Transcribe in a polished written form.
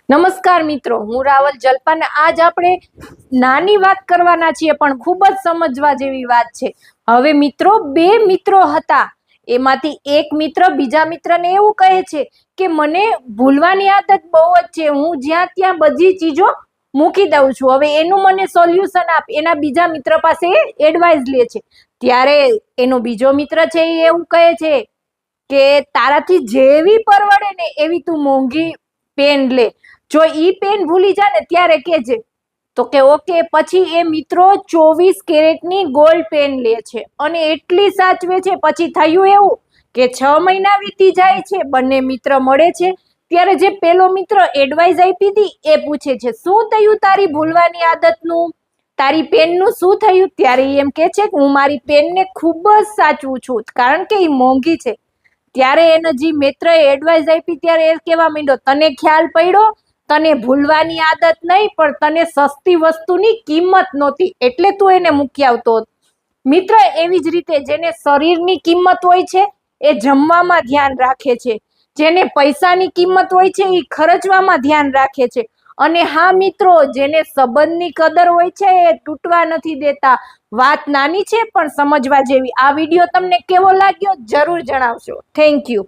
નમસ્કાર મિત્રો, હું રાવલ જલપાને આજ આપણે નાની વાત કરવાના છીએ પણ ખૂબ જ સમજવા જેવી વાત છે. હવે મિત્રો, બે મિત્રો હતા. એમાંથી એક મિત્ર બીજા મિત્રને એવું કહે છે કે મને ભૂલવાની આદત બહુ જ છે, હું જ્યાં ત્યાં બધી ચીજો મૂકી દઉં છું. હવે એનું મને સોલ્યુશન આપ. એના બીજા મિત્ર પાસે એડવાઇસ લે છે. ત્યારે એનો બીજો મિત્ર છે એ એવું કહે છે કે તારાથી જેવી પરવડે ને એવી તું મોંઘી પેન લે. જો ઈ પેન ભૂલી જા ને ત્યારે કેજે. તો કે ઓકે. પછી એ મિત્રો 24 કેરેટની ગોલ્ડ પેન લે છે અને એટલી સાચવે છે. પછી થયું એવું કે 6 મહિના વીતી જાય છે, બંને મિત્ર મળે છે. ત્યારે જે પેલો મિત્ર એડવાઇસ આપી હતી એ પૂછે છે, શું થયું તારી ભૂલવાની આદતનું, તારી પેનનું શું થયું? ત્યારે એમ કે છે કે હું મારી પેનને ખૂબ જ સાચવું છું કારણ કે એ મોંઘી છે. ત્યારે એને જે મિત્રએ એડવાઇસ આપી ત્યારે એ કહેવા માંડ્યો, તને ખ્યાલ પડ્યો, તને ભૂલવાની આદત નહીં પણ તને સસ્તી વસ્તુની કિંમત નહોતી એટલે તું એને મૂકી આવતો. મિત્ર એવી જ રીતે જેને શરીરની કિંમત હોય છે એ જમવામાં ધ્યાન રાખે છે, જેને પૈસાની કિંમત હોય છે એ ખર્ચવામાં ધ્યાન રાખે છે, અને હા મિત્રો, જેને સંબંધની કદર હોય છે એ તૂટવા નથી દેતા. વાત નાની છે પણ સમજવા જેવી. આ વિડીયો તમને કેવો લાગ્યો જરૂર જણાવશો. Thank you.